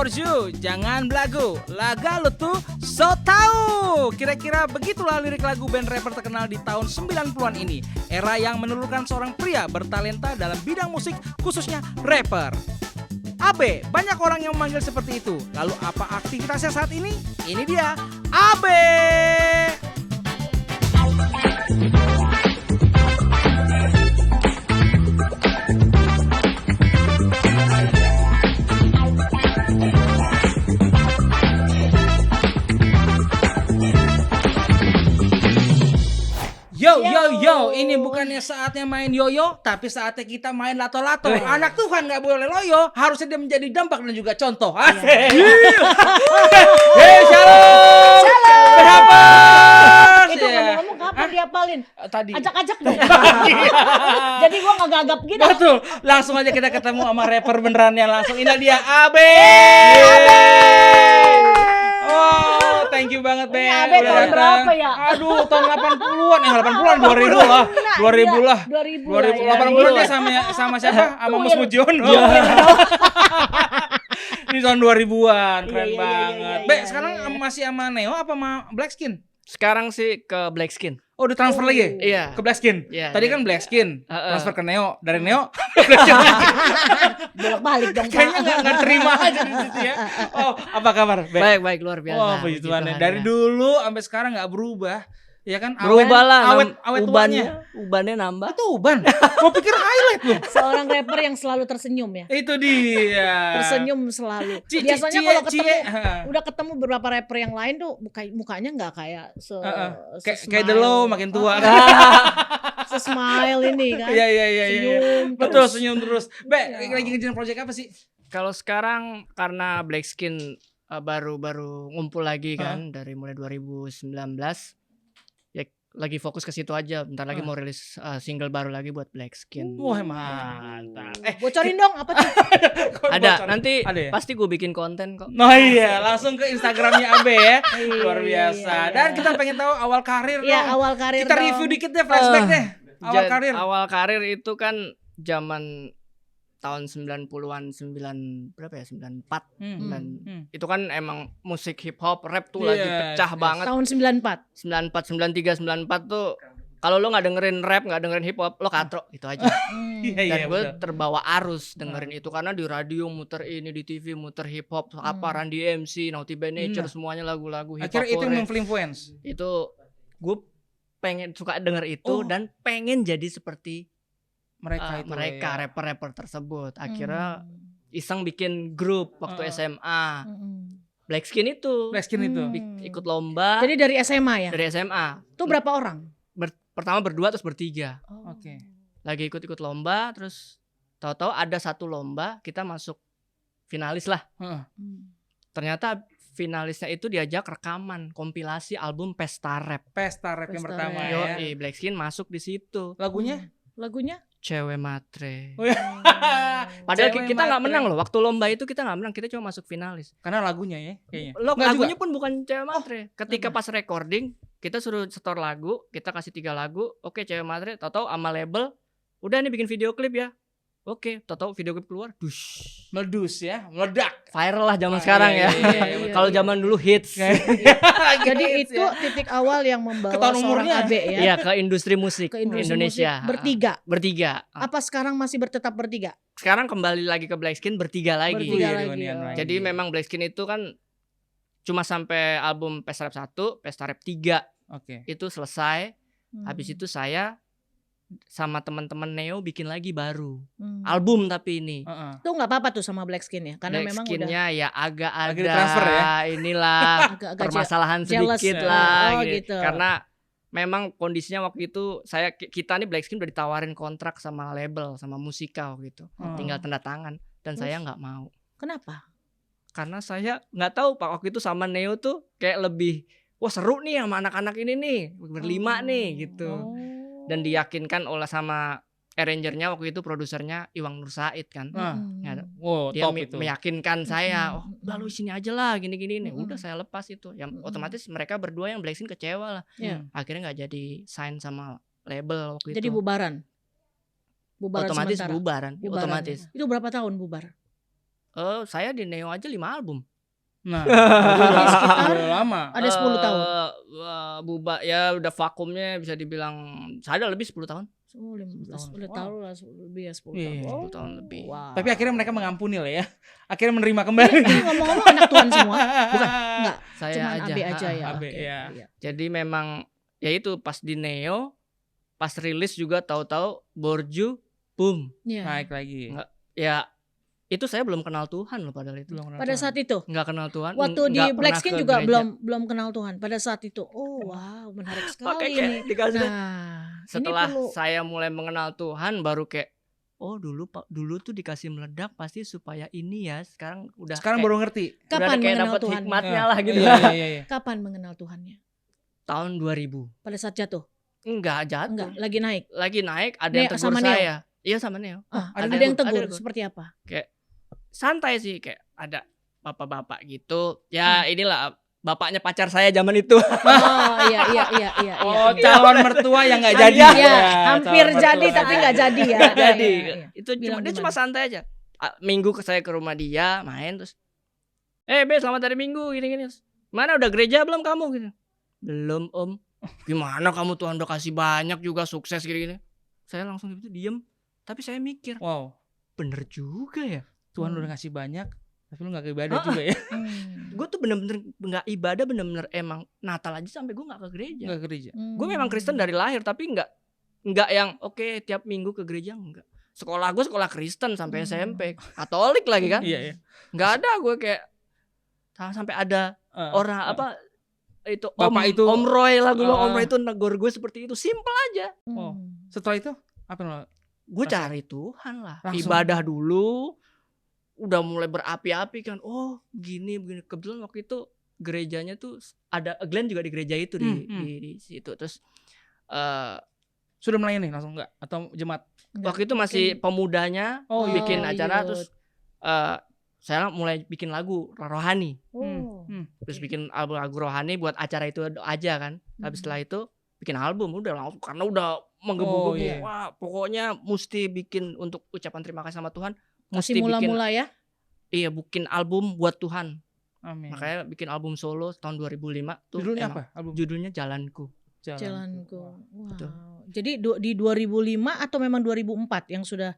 Borju, jangan belagu. Laga lu tuh so tau. Kira-kira begitulah lirik lagu band rapper terkenal di tahun 90-an ini. Era yang menelurkan seorang pria bertalenta dalam bidang musik, khususnya rapper. Abe, banyak orang yang memanggil seperti itu. Lalu apa aktivitasnya saat ini? Ini dia, Abe. Yo, ini bukannya saatnya main yoyo, tapi saatnya kita main lato-lato. Anak Tuhan nggak boleh loyo, harusnya dia menjadi dampak dan juga contoh. Asik. Hei, shalom. Berapa? Itu ngomong-ngomong kapan diapalin? Tadi. Ajak-ajak dong. Jadi gua nggak gagap gitu. Betul. Langsung aja kita ketemu sama rapper beneran yang langsung. Ini dia Abe. Oh, thank you banget, Be. Ini Abe tahun berapa ya? Aduh, tahun 80-an. 80-an 2000 lah. 2000 lah. 80-an dia sama siapa? Sama Mus Mujiono. Ini tahun 2000-an. Keren banget. Be, sekarang masih sama Neo apa sama Blackskin? Sekarang sih ke Blackskin. Oh, udah transfer lagi? Iya. Ke Blackskin? Iya, Tadi iya. kan Blackskin, transfer ke Neo. Dari Neo, Bolak-balik dong. kayaknya nggak terima aja di situ ya. Oh, apa kabar? Be? Baik luar biasa. Oh, puji Tuhan. Dari dulu sampai sekarang nggak berubah. Ya kan? berubah lah. Awet tuanya. Ubannya nambah. Itu uban. Gua pikir highlight loh. Seorang rapper yang selalu tersenyum ya. Itu dia. Tersenyum selalu. Cie, Biasanya cie, kalau cie. ketemu udah ketemu beberapa rapper yang lain tuh mukanya nggak kayak Kayak The Low makin tua. Smile ini kan. Iya. Senyum. Betul, senyum terus. Be, lagi ngejalan project apa sih? Kalau sekarang karena Blackskin baru ngumpul lagi kan dari mulai 2019. Ya lagi fokus ke situ aja. Bentar lagi mau rilis single baru lagi buat Blackskin. Wah, mantap. Bocorin dong apa tuh? Ada nanti Ada ya? pasti gue bikin konten kok. Oh iya, langsung ke Instagramnya Abe ya. Luar biasa. Iya. Dan kita pengen tahu awal karir Iya, dong. awal karir Kita dong. review dikit deh, flashback deh. Awal karir. Awal karir itu kan zaman tahun 90-an, berapa ya? 94. Dan itu kan emang musik hip hop, rap tuh lagi pecah banget. Tahun 94. 94, 93, 94 tuh kalau lo nggak dengerin rap, nggak dengerin hip hop, lo katro gitu aja. Dan gue terbawa arus dengerin itu karena di radio muter ini, di TV muter hip hop, apa Randy MC, Naughty by Nature, semuanya lagu-lagu hip hop. Akhirnya itu Korea. yang influence. Itu gue pengen suka denger itu dan pengen jadi seperti mereka rapper-rapper tersebut. Akhirnya iseng bikin grup waktu SMA. Blackskin itu ikut lomba. Jadi dari SMA ya? Dari SMA. Itu berapa orang? Pertama berdua terus bertiga. Oke. Lagi ikut lomba terus tahu-tahu ada satu lomba kita masuk finalis lah. Ternyata finalisnya itu diajak rekaman kompilasi album Pesta Rap. Pesta rap yang pertama Yo, ya. Blackskin masuk di situ. Lagunya? Cewek Matre. Oh, ya. Padahal Cewek kita nggak Matre. menang loh. Waktu lomba itu kita nggak menang. Kita cuma masuk finalis. Karena lagunya ya kayaknya. Lagunya pun bukan Cewek Matre. Ketika pas recording kita suruh setor lagu. Kita kasih 3 lagu. Oke, Cewek Matre. Tahu-tahu sama label. Udah nih bikin video klip ya. Oke, tahu-tahu video klip keluar. Dush. Meledus ya, meledak. Viral lah zaman sekarang ya. iya, Kalau zaman dulu hits. Jadi itu titik awal yang membawa Ketahuan seorang umurnya. Abe ya. Iya, ke industri musik Ke industri Indonesia. musik. Bertiga. Bertiga. Apa sekarang masih tetap bertiga? Sekarang kembali lagi ke Blackskin bertiga lagi. Bertiga Wih, lagi. reunian lagi. Jadi memang Blackskin itu kan cuma sampai album Pesta Rap 1, Pesta Rap 3 Oke. itu selesai. Habis itu saya sama teman-teman Neo bikin lagi baru album tapi ini. Itu nggak apa-apa tuh sama Blackskin ya, karena memang udah Blackskinnya ya agak Lagi ada transfer ya? inilah agak permasalahan jealous sedikit ya. lah Oh, gitu. gitu. Karena memang kondisinya waktu itu kita nih Blackskin udah ditawarin kontrak sama label sama Musika gitu. Tinggal tanda tangan dan saya nggak mau. Kenapa? Karena saya nggak tahu Pak waktu itu sama Neo tuh kayak lebih wah seru nih sama anak-anak ini nih berlima nih gitu. Dan diyakinkan oleh sama arrangernya waktu itu produsernya Iwang Nur Said kan. Ya, Wow, dia top itu. meyakinkan saya, oh lalu sini aja lah gini-gini nih. Udah saya lepas itu. Yang otomatis mereka berdua yang Blackskin kecewa lah. Akhirnya nggak jadi sign sama label waktu Jadi itu. bubaran Otomatis sementara. bubaran. Otomatis. Itu berapa tahun bubar? Saya di Neo aja 5 album. Nah, Jadi sekitar udah lama. ada 10 tahun. Buba ya udah vakumnya bisa dibilang saya lebih 10 tahun. 15 tahun. udah Wow. tahu lah lebih ya 10 Iya, tahun. iya. 10 tahun lebih. Wow. Tapi akhirnya mereka mengampuni lah ya. Akhirnya menerima kembali. Ini ngomong-ngomong anak Tuhan semua. Bukan. Enggak, Saya cuman aja. AB aja ya. AB, Oke, ya. iya. Jadi memang ya itu pas di Neo, pas rilis juga tahu-tahu Borju boom. Iya. Naik lagi. Nggak. Ya itu saya belum kenal Tuhan loh padahal itu. Belum kenal Pada Tuhan. saat itu, Nggak kenal Tuhan. waktu di nggak Black pernah Skin ke juga gereja. belum kenal Tuhan. Pada saat itu, oh wow, menarik sekali Oke, ini. kayak dikasih. Nah, Setelah ini perlu. saya mulai mengenal Tuhan baru kayak oh dulu tuh dikasih meledak pasti supaya ini ya. Sekarang Sekarang baru ngerti. udah Kapan kayak mengenal dapet Tuhan? hikmatnya lah gitu. Iya, iya, iya. Kapan mengenal Tuhannya? Tahun 2000. Pada saat jatuh? Enggak jatuh. Enggak, lagi naik. Lagi naik ada Neo yang tegur sama Neo? saya. Iya sama Neo. Ada ada yang tegur, tegur. ada tegur. Seperti apa? Kayak santai sih kayak ada bapak-bapak gitu. Ya inilah bapaknya pacar saya zaman itu. Oh iya. Oh, iya. calon mertua yang nggak Iya, jadi. Iya, Ya, hampir calon jadi mertua tapi nggak jadi ya. Nggak jadi. Iya, iya. Itu Bilang dia gimana? cuma santai aja. Minggu saya ke rumah dia main terus Be selamat hari Minggu gini-gini. Mana udah gereja belum kamu gitu. Belum Om. Gimana kamu Tuhan udah kasih banyak juga sukses gini-gini. Saya langsung gitu diem. Tapi saya mikir Wow, bener juga ya. Tuhan udah ngasih banyak, tapi lu nggak ke ibadah juga ya. Gue tuh bener-bener gak ibadah, bener-bener emang Natal aja sampai gue gak ke gereja. Nggak ke gereja. Gue memang Kristen dari lahir tapi nggak yang oke tiap minggu ke gereja enggak. Sekolah gue sekolah Kristen sampai SMP, Katolik lagi kan. Iya, iya. Nggak ada gue kayak sampai ada orang apa itu Bapak itu- Om Roy lah gue bilang, Ah. Om Roy itu negor gue seperti itu, simple aja. Oh. Setelah itu apa lo? Gue Langsung. cari Tuhan lah, Langsung. ibadah dulu, udah mulai berapi-api kan. Oh gini kebetulan waktu itu gerejanya tuh ada Glenn juga di gereja itu di situ. Terus Sudah melayani langsung nggak? Atau jemaat? waktu itu masih pemudanya Oh, iya. bikin acara iya. terus saya mulai bikin lagu rohani, Oh. terus bikin album lagu rohani buat acara itu aja kan. Tapi setelah itu bikin album udah langsung karena udah menggebu-gebu. Oh, iya. Wah pokoknya mesti bikin untuk ucapan terima kasih sama Tuhan. Masih Mesti bikin mula-mula ya. iya bikin album buat Tuhan. Amin. Makanya bikin album solo tahun 2005 tuh. Judulnya emang apa? Album Judulnya Jalanku. Jalanku. Wow. Betul. Jadi di 2005 atau memang 2004 yang sudah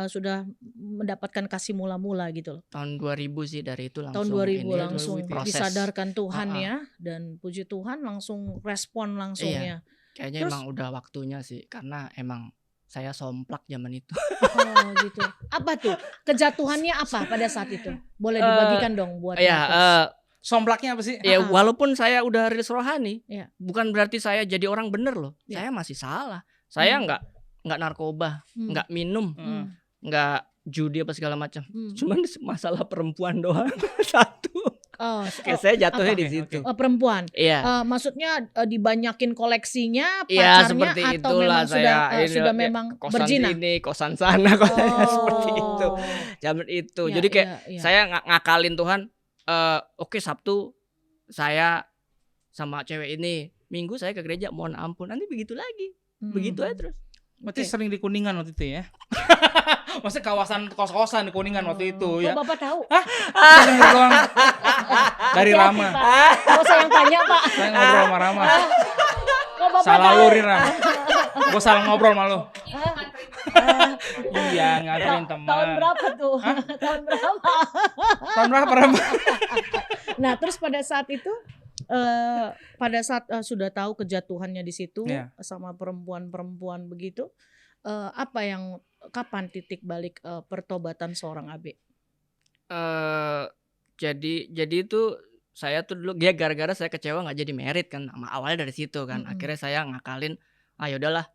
sudah mendapatkan kasih mula-mula gitu loh. Tahun 2000 sih dari itu langsung. Tahun 2000 ini, langsung proses. disadarkan Tuhan ya, dan puji Tuhan langsung respon langsung Iya. ya. Kayaknya Terus- emang udah waktunya sih karena emang saya somplak zaman itu. Oh gitu. Apa tuh? Kejatuhannya apa pada saat itu? Boleh dibagikan dong buat Ya, Marcus. Somplaknya apa sih? ya walaupun saya udah rilis rohani, Iya. bukan berarti saya jadi orang bener loh. Iya. Saya masih salah. Saya nggak narkoba, Hmm. nggak minum, Hmm. nggak judi apa segala macam. Hmm. Cuman masalah perempuan doang satu. Oh, Kayak saya jatuhnya apa? di situ. Oke. perempuan. Iya. Maksudnya dibanyakin koleksinya, Iya pacarnya seperti atau itulah memang saya sudah ya, memang kosan berzina? sini, kosan sana, kosan seperti itu. Oh. Zaman itu. Iya, Jadi kayak iya. saya ngakalin Tuhan. Oke Sabtu saya sama cewek ini, Minggu saya ke gereja, mohon ampun. Nanti begitu lagi. Begitu aja terus. Berarti Oke. sering di Kuningan waktu itu ya? Maksudnya kawasan kos-kosan di Kuningan waktu itu ya? Kok Bapak tahu? Saya denger doang. Dari Hati-hati, Rama. Pak. Kok saya yang tanya, Pak? Saya ngobrol sama Rama. Kok Bapak Salah tahu? lu Rin Ram. Gue salah ngobrol sama lu. Iya nganterin teman. Tahun berapa tuh? Tahun berapa? Tahun berapa Rama? Nah, terus pada saat itu pada saat sudah tahu kejatuhannya di situ Iya. sama perempuan-perempuan begitu, apa yang kapan titik balik pertobatan seorang AB? Jadi itu saya tuh dulu dia gara-gara saya kecewa nggak jadi merit kan, awalnya dari situ kan. Akhirnya saya ngakalin, yaudahlah,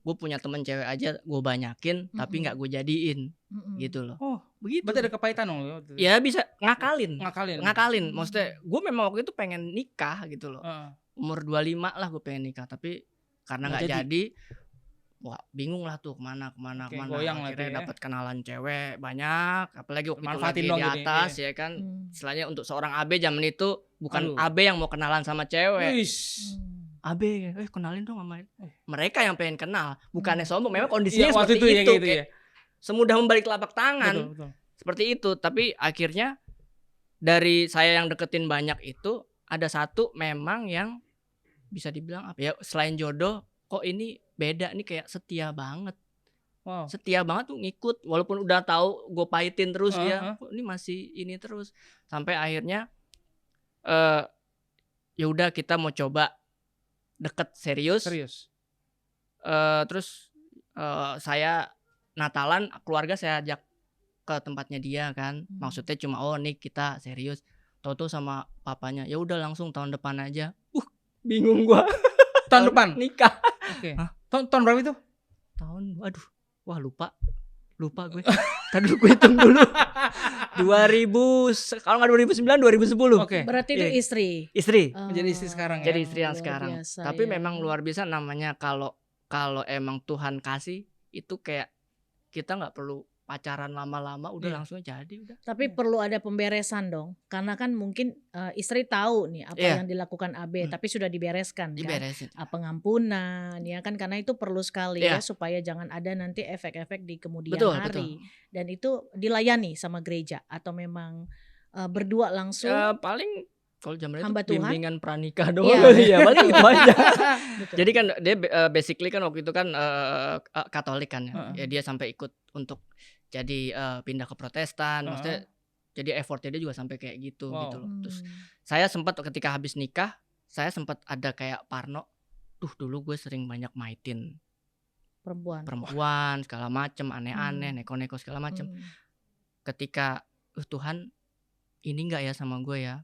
gue punya temen cewek aja gue banyakin, tapi nggak gue jadiin, gitu loh. Oh, Begitu. berarti ada kepahitan dong lu. Ya bisa ngakalin, Ngakalin. Maksudnya gue memang waktu itu pengen nikah gitu loh. Heeh. Umur 25 lah gue pengen nikah, tapi karena Nggak nggak jadi. jadi, wah bingung lah tuh kemana. Oke, goyang lah Akhirnya tuh ya. dapat kenalan cewek banyak, apalagi waktu itu Manfaatin lagi dong di jadi, atas ya kan. Istilahnya untuk seorang AB zaman itu bukan Aduh. AB yang mau kenalan sama cewek. Wish. AB, kenalin dong sama mereka yang pengen kenal, bukannya sombong. Memang kondisinya Iya, waktu seperti itu ya itu, gitu kayak ya. semudah membalik telapak tangan. Betul. seperti itu. Tapi akhirnya dari saya yang deketin banyak itu ada satu memang yang bisa dibilang apa ya, selain jodoh kok ini beda nih, kayak setia banget. Wow. Setia banget tuh, ngikut walaupun udah tahu gue pahitin terus dia, Heeh. kok ini masih ini terus. Sampai akhirnya ya udah kita mau coba deket serius. Terus saya Natalan keluarga saya ajak ke tempatnya dia kan. Maksudnya cuma nih kita serius. Tahu-tahu sama papanya, ya udah langsung tahun depan aja. Bingung gua. Tahun depan nikah. Oke. Hah? Tahun berapa itu? Aduh, wah lupa gue. Tadi dulu gue hitung dulu. 2000, kalau nggak 2009, 2010. Oke. Berarti itu Istri. Menjadi istri sekarang ya? Jadi istri yang luar sekarang. biasa Tapi ya. memang luar biasa namanya kalau emang Tuhan kasih itu kayak kita nggak perlu pacaran lama-lama, udah Iya. langsung jadi udah. Tapi perlu ada pemberesan dong, karena kan mungkin istri tahu nih apa Iya. yang dilakukan AB, tapi sudah dibereskan kan, Diberesin. pengampunan ya kan, karena itu perlu sekali Iya. ya supaya jangan ada nanti efek-efek di kemudian Betul, hari. Dan itu dilayani sama gereja atau memang berdua langsung. Paling kalau zaman itu Hamba Tuhan? bimbingan pranikah doang Iya. kali ya, paling itu aja. Betul. Jadi kan dia basically kan waktu itu kan Katolik kan ya. Heeh. Ya dia sampai ikut untuk jadi pindah ke Protestan, maksudnya jadi effortnya dia juga sampai kayak gitu Wow. gitu loh. Terus saya sempat ketika habis nikah, saya sempat ada kayak parno, dulu gue sering banyak maitin perempuan segala macem, aneh-aneh, neko-neko segala macem. Ketika Tuhan ini enggak ya sama gue ya,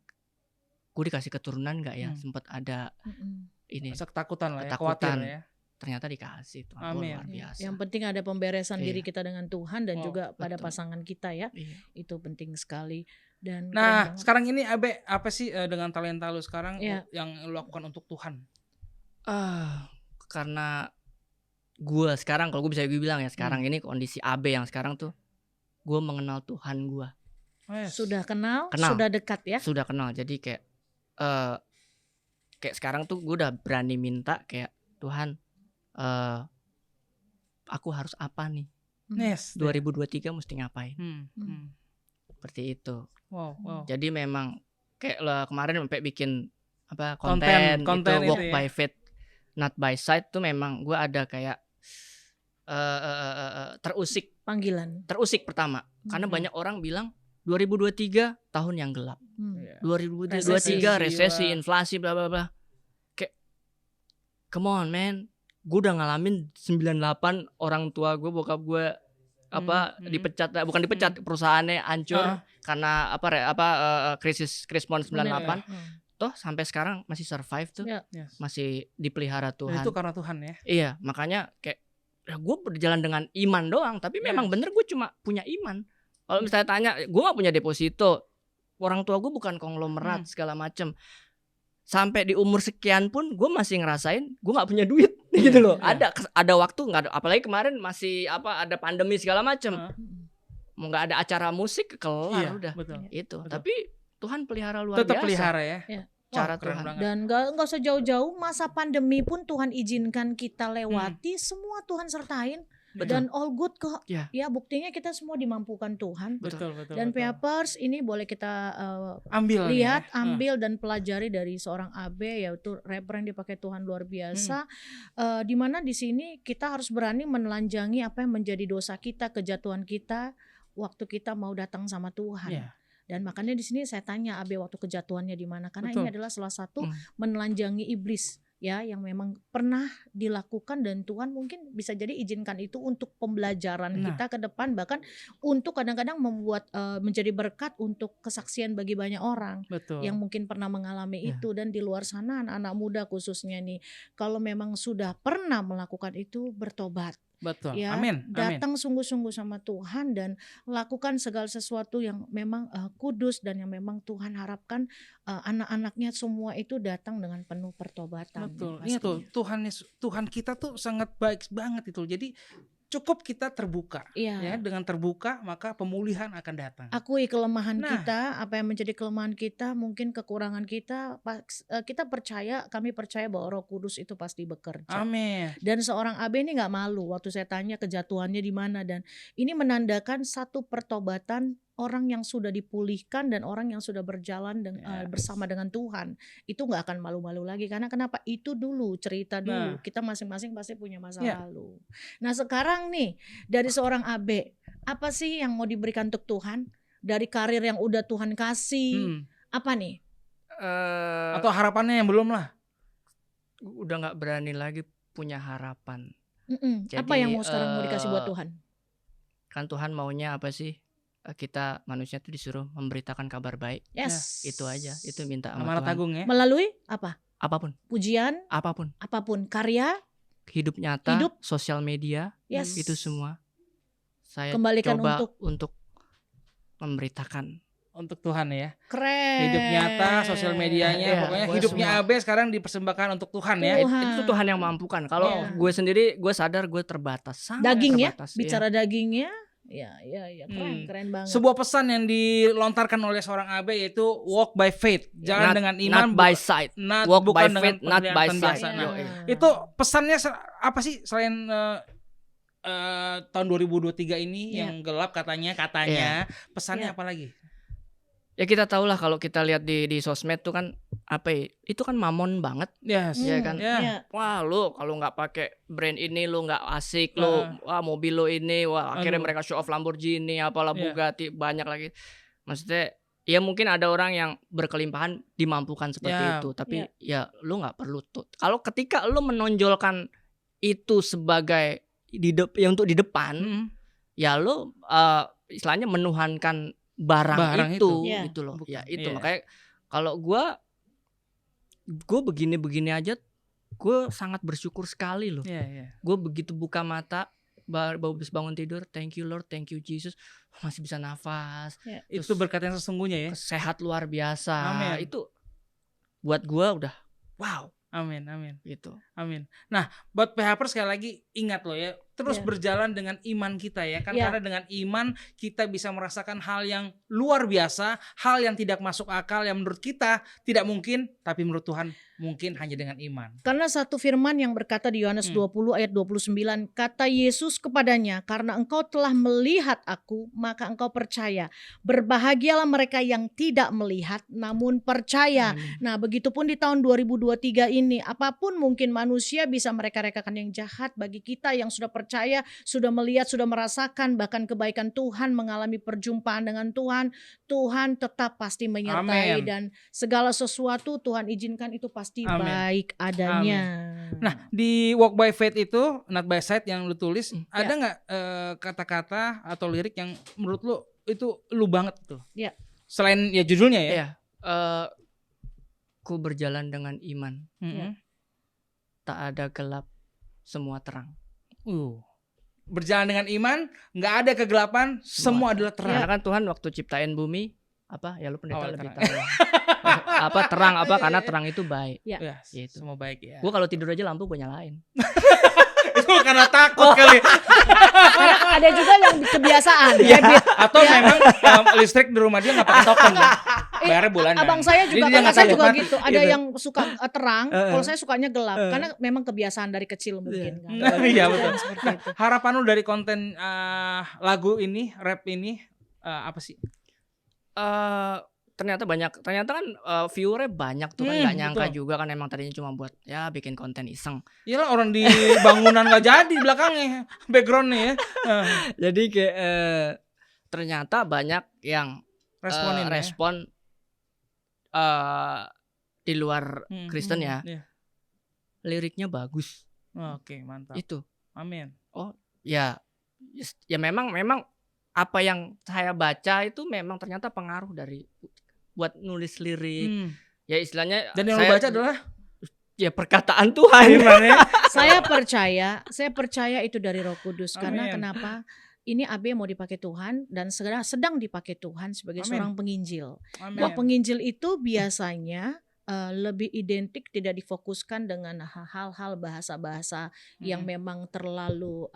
gue dikasih keturunan enggak ya, sempat ada ini Masa ketakutan lah ya, ketakutan. khawatir ya. Ternyata dikasih Tuhan. Amin. Luar biasa. Yang penting ada pemberesan Iya. diri kita dengan Tuhan dan Oh, juga pada betul. pasangan kita ya. Iya. Itu penting sekali. Dan keren Nah, banget. sekarang ini Abe, apa sih dengan talenta lu sekarang Iya. yang lu lakukan untuk Tuhan? Karena gue sekarang, kalau gue bisa bilang ya, sekarang ini kondisi AB yang sekarang tuh, gue mengenal Tuhan gue. Yes. Sudah kenal, Kenal. sudah dekat ya. Sudah kenal. Jadi kayak sekarang tuh gue udah berani minta kayak, Tuhan, aku harus apa nih? Yes. 2023 mesti ngapain? Seperti itu. Wow. Jadi memang kayak lah kemarin sampai bikin apa Konten konten itu, walk itu ya. by faith not by sight tuh memang gue ada kayak terusik pertama karena banyak orang bilang 2023 tahun yang gelap. 2023 resesi, inflasi, bla bla bla. Kayak come on man, gue udah ngalamin 98 orang tua gue, bokap gue dipecat, bukan dipecat, perusahaannya hancur karena krisis 98. Toh sampai sekarang masih survive tuh. Yes. Masih dipelihara Dan Tuhan. itu karena Tuhan ya. Iya, makanya kayak ya gue berjalan dengan iman doang, tapi memang bener gue cuma punya iman. Kalau misalnya tanya, gue gak punya deposito, orang tua gue bukan konglomerat segala macem. Sampai di umur sekian pun gue masih ngerasain gue gak punya duit gitu loh. Ada waktu nggak ada, apalagi kemarin masih ada pandemi segala macem. Mau nggak ada acara musik kelar udah. Betul. Itu. Betul. Tapi Tuhan pelihara luar Tetap biasa. pelihara ya. Cara keren Tuhan. banget. Dan nggak usah jauh-jauh, masa pandemi pun Tuhan izinkan kita lewati, semua Tuhan sertain. Betul. Dan all good kok. Ya. Ya buktinya kita semua dimampukan Tuhan. Betul. Dan Papers ini boleh kita ambil lihat, nih ya. ambil dan pelajari dari seorang AB, yaitu rapper yang dipakai Tuhan luar biasa. Dimana di sini kita harus berani menelanjangi apa yang menjadi dosa kita, kejatuhan kita, waktu kita mau datang sama Tuhan. Iya. Dan makanya di sini saya tanya AB waktu kejatuhannya di mana, karena Betul. ini adalah salah satu menelanjangi iblis ya, yang memang pernah dilakukan, dan Tuhan mungkin bisa jadi izinkan itu untuk pembelajaran kita ke depan, bahkan untuk kadang-kadang membuat menjadi berkat untuk kesaksian bagi banyak orang Betul. yang mungkin pernah mengalami itu. Dan di luar sana anak-anak muda khususnya nih, kalau memang sudah pernah melakukan itu, bertobat. Betul. Ya, Amin. datang sungguh-sungguh sama Tuhan dan lakukan segala sesuatu yang memang kudus dan yang memang Tuhan harapkan anak-anaknya semua itu datang dengan penuh pertobatan. Betul. nih Iya tuh, pastinya. Tuhan kita tuh sangat baik banget itu. Jadi cukup kita terbuka. Iya. Ya, dengan terbuka maka pemulihan akan datang. Akui kelemahan Nah. kita, apa yang menjadi kelemahan kita, mungkin kekurangan kita. Kita percaya, kami percaya bahwa Roh Kudus itu pasti bekerja. Amin. Dan seorang AB ini nggak malu waktu saya tanya kejatuhannya di mana, dan ini menandakan satu pertobatan orang yang sudah dipulihkan dan orang yang sudah berjalan bersama dengan Tuhan itu nggak akan malu-malu lagi, karena kenapa? Itu dulu cerita dulu. Kita masing-masing pasti punya masa lalu. Nah sekarang nih dari seorang Abe, apa sih yang mau diberikan untuk Tuhan dari karir yang udah Tuhan kasih? Apa nih? Atau harapannya yang belum lah? Udah nggak berani lagi punya harapan. Jadi, apa yang mau sekarang mau dikasih buat Tuhan? Kan Tuhan maunya apa sih? Kita manusia itu disuruh memberitakan kabar baik. Yes. Itu aja. Itu minta sama Amanat Tuhan. agung ya. Melalui apa? Apapun. Pujian. Apapun. Karya. Hidup nyata. Sosial media. Yes. Itu semua. Saya kembalikan coba untuk memberitakan. Untuk Tuhan ya. Keren. Hidup nyata, sosial medianya, pokoknya hidupnya semua. Abe sekarang dipersembahkan untuk Tuhan ya. Itu Tuhan yang mampukan. Kalau gue sendiri, gue sadar gue terbatas. Dagingnya, terbatas, bicara dagingnya, ya, keren banget. Sebuah pesan yang dilontarkan oleh seorang Abe yaitu walk by faith, jalan dengan iman, not by sight. Walk by bukan faith, dengan not by sight. Itu pesannya apa sih selain tahun 2023 ini yang gelap katanya, pesannya apa lagi? Ya kita tahu lah kalau kita lihat di sosmed tuh kan apa ya, itu kan mamon banget. Yes. Ya kan. Wah lu kalau nggak pakai brand ini lu nggak asik lu. Wah mobil lu ini, wah akhirnya mereka show off Lamborghini, apalah Bugatti, banyak lagi. Maksudnya ya mungkin ada orang yang berkelimpahan dimampukan seperti itu, tapi ya lu nggak perlu tuh. Kalau ketika lu menonjolkan itu sebagai untuk di depan, ya lu istilahnya menuhankan barang itu gitu loh. Ya itu makanya kalau gue begini aja gue sangat bersyukur sekali loh. Gue begitu buka mata baru habis bangun tidur, thank you Lord, thank you Jesus, masih bisa nafas. Itu berkat yang sesungguhnya ya. Sehat luar biasa. Amin. Itu buat gue udah wow. Amin. Gitu. Amin. Nah, buat PHPers sekali lagi ingat loh ya, terus berjalan dengan iman kita ya kan, karena dengan iman kita bisa merasakan hal yang luar biasa, hal yang tidak masuk akal yang menurut kita tidak mungkin, tapi menurut Tuhan mungkin hanya dengan iman. Karena satu firman yang berkata di Yohanes 20 ayat 29, kata Yesus kepadanya, karena engkau telah melihat aku, maka engkau percaya. Berbahagialah mereka yang tidak melihat namun percaya. Nah, begitupun di tahun 2023 ini, apapun mungkin manusia bisa mereka-rekakan yang jahat, bagi kita yang sudah percaya, sudah melihat, sudah merasakan bahkan kebaikan Tuhan, mengalami perjumpaan dengan Tuhan, Tuhan tetap pasti menyertai. Dan segala sesuatu Tuhan izinkan itu pasti baik adanya. Nah, di Walk by Faith itu, not by sight yang lu tulis, ada nggak kata-kata atau lirik yang menurut lu itu lu banget tuh? Ya. Selain ya judulnya ya. Iya. Ku berjalan dengan iman. Tak ada gelap, semua terang. Berjalan dengan iman, nggak ada kegelapan, semua adalah terang. Karena kan Tuhan waktu ciptain bumi, apa ya lu pendeta lebih tahu. Apa terang apa karena terang itu baik. Ya, gitu. Semua baik ya. Gue kalau tidur aja lampu gue nyalain. Itu karena takut kali. Karena ada juga yang kebiasaan. Atau memang listrik di rumah dia nggak pakai token. Bayarnya bulanan. Abang saya juga, gitu. Ada yang suka terang, kalau saya sukanya gelap. Karena memang kebiasaan dari kecil mungkin. Iya betul. Nah, harapan lu dari konten lagu ini, rap ini apa sih? Ternyata kan viewernya banyak tuh kan, nggak nyangka juga kan, emang tadinya cuma buat ya bikin konten iseng. Iyalah orang di bangunan nggak jadi belakangnya backgroundnya ya. Jadi kayak ternyata banyak yang respon di luar Kristen ya. Liriknya bagus. Oke, mantap. Itu. Amin. Oh ya memang apa yang saya baca itu memang ternyata pengaruh dari buat nulis lirik. Ya istilahnya. Dan yang lu baca adalah ya perkataan Tuhan. Saya percaya itu dari Roh Kudus. Karena kenapa? Ini AB mau dipakai Tuhan dan sedang dipakai Tuhan sebagai seorang penginjil. Bahwa penginjil itu biasanya lebih identik, tidak difokuskan dengan hal-hal bahasa-bahasa yang memang terlalu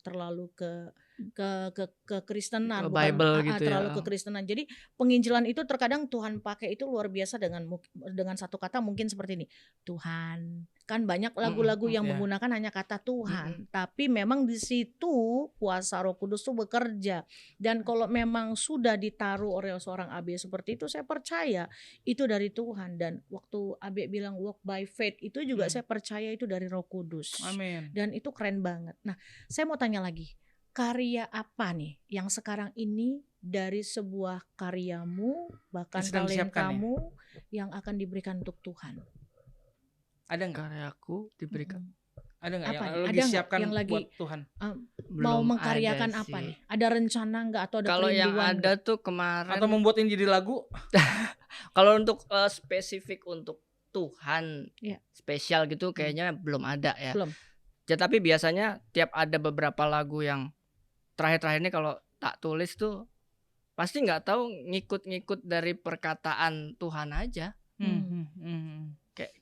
terlalu ke ke Kristenan, Ke Bible gitu ya. terlalu ke Kristenan. Jadi penginjilan itu terkadang Tuhan pakai itu luar biasa dengan satu kata mungkin seperti ini, Tuhan. Kan banyak lagu-lagu yang ya. menggunakan hanya kata Tuhan, tapi memang di situ kuasa Roh Kudus tuh bekerja. Dan kalau memang sudah ditaruh oleh seorang Abe seperti itu, saya percaya itu dari Tuhan. Dan waktu Abe bilang walk by faith itu juga saya percaya itu dari Roh Kudus. Amin. Dan itu keren banget. Nah, saya mau tanya lagi, karya apa nih yang sekarang ini dari sebuah karyamu bahkan Yang sedang disiapkan talentamu yang akan diberikan untuk Tuhan? Ada nggak? Karyaku diberikan. Ada nggak Apa yang nih? lagi Ada nggak siapkan yang lagi buat Tuhan? Mau Belum mengkaryakan ada apa sih. nih? Ada rencana nggak atau ada Kalau yang kerinduan ada nggak? tuh kemarin. Atau membuat ini jadi lagu? Kalau untuk spesifik untuk Tuhan Iya. spesial gitu kayaknya belum ada ya. Belum. Ya, tapi biasanya tiap ada beberapa lagu yang terakhir-terakhir ini kalau tak tulis tuh pasti nggak tahu ngikut-ngikut dari perkataan Tuhan aja.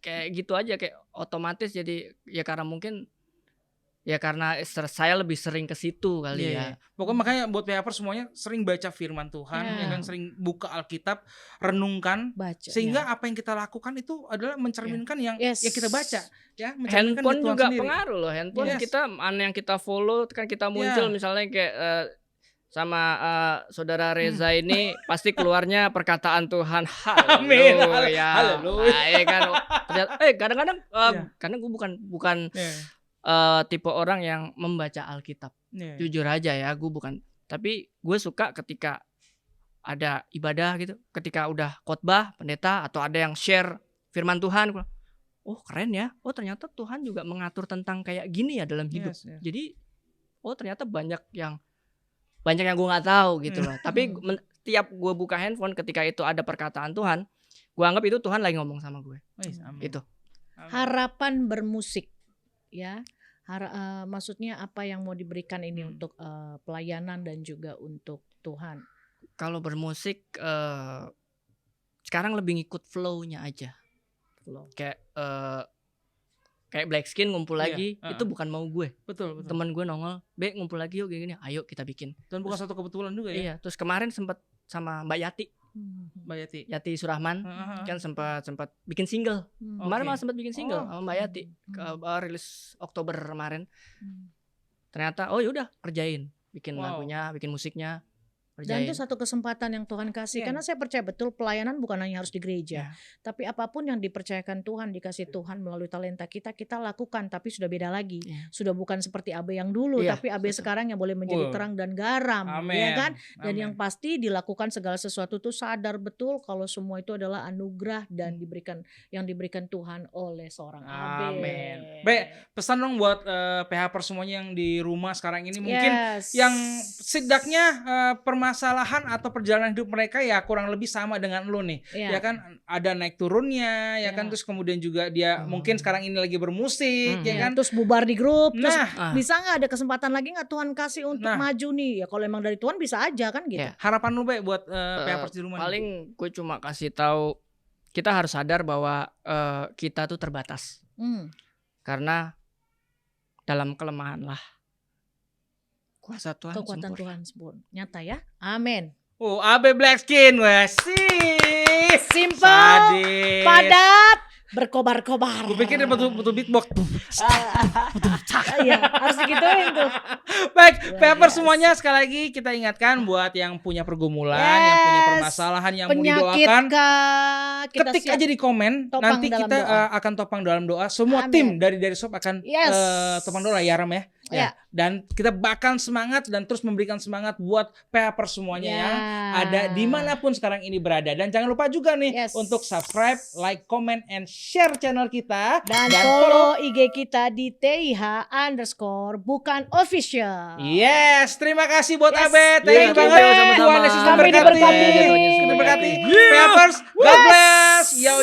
Kayak gitu aja, kayak otomatis jadi ya karena mungkin ya karena saya lebih sering ke situ kali ya. Pokoknya makanya buat PHper semuanya sering baca firman Tuhan, Ya. ya kan, sering buka Alkitab, renungkan, Baca. sehingga apa yang kita lakukan itu adalah mencerminkan yang Yes. kita baca, ya, mencerminkan Handphone di Tuhan juga sendiri. pengaruh loh. Handphone Yes. kita mana yang kita follow kan kita muncul misalnya kayak sama saudara Reza ini pasti keluarnya perkataan Tuhan. Amin. Haleluya. Haleluya. Nah, ya kan ternyata kadang-kadang karena gue bukan tipe orang yang membaca Alkitab. Jujur aja ya, gue bukan. Tapi gue suka ketika ada ibadah gitu, ketika udah khotbah pendeta atau ada yang share firman Tuhan, oh keren ya, oh ternyata Tuhan juga mengatur tentang kayak gini ya dalam hidup. Jadi oh ternyata banyak yang gue nggak tahu gitu loh. Tapi tiap gue buka handphone ketika itu ada perkataan Tuhan, gue anggap itu Tuhan lagi ngomong sama gue. Gitu. Harapan bermusik, ya. Maksudnya apa yang mau diberikan ini untuk pelayanan dan juga untuk Tuhan? Kalau bermusik sekarang lebih ngikut flow-nya aja. Kayak Blackskin ngumpul lagi, itu bukan mau gue. Betul. Temen gue nongol, ngumpul lagi yuk gini, ayo kita bikin. Dan bukan satu kebetulan juga ya. Iya, terus kemarin sempat sama Mbak Yati Surahman kan sempat bikin single. Kemarin malah sempat bikin single sama Mbak Yati. Rilis Oktober kemarin. Ternyata yaudah kerjain, bikin lagunya, bikin musiknya. Dan itu satu kesempatan yang Tuhan kasih. Karena saya percaya betul pelayanan bukan hanya harus di gereja, tapi apapun yang dipercayakan Tuhan, dikasih Tuhan melalui talenta kita lakukan. Tapi sudah beda lagi. Sudah bukan seperti Abe yang dulu, tapi Abe sekarang yang boleh menjadi terang dan garam. Ya kan? Dan yang pasti dilakukan segala sesuatu tuh sadar betul kalau semua itu adalah anugerah dan yang diberikan Tuhan oleh seorang Abe. Amin. Pesan dong buat PHper semuanya yang di rumah sekarang ini, mungkin yang setidaknya permasalahan atau perjalanan hidup mereka ya kurang lebih sama dengan lu nih. Ya kan, ada naik turunnya ya kan, terus kemudian juga dia mungkin sekarang ini lagi bermusik ya kan, terus bubar di grup, terus bisa nggak ada kesempatan lagi nggak Tuhan kasih untuk maju nih? Ya kalau emang dari Tuhan bisa aja kan gitu. Harapan lu buat PHper di rumah? Paling gue cuma kasih tahu kita harus sadar bahwa kita tuh terbatas. Karena dalam kelemahan lah kuasa Tuhan kekuatan sempurna. Tuhan sempurna. Nyata ya. Amin. Abe Blackskin, simple, padat, berkobar-kobar. Gue pikir dia butuh beatbox. Iya, harus digituin tuh. Baik, PHper semuanya sekali lagi kita ingatkan buat yang punya pergumulan, yang punya permasalahan, yang mau didoakan, ketik aja di komen. Nanti kita akan topang dalam doa. Semua tim dari Sob akan topang doa ya Ram ya. Dan kita bakal semangat dan terus memberikan semangat buat PHper semuanya yang ada dimanapun sekarang ini berada. Dan jangan lupa juga nih untuk subscribe, like, comment, and share channel kita. Dan follow IG kita di TIH_bukan official. Yes, terima kasih buat Abe. Thank you Thank you, banget. Ben. Tuhan Yesus Kami memberkati. diberkati. Kita berkati. PHpers, God bless. Yo.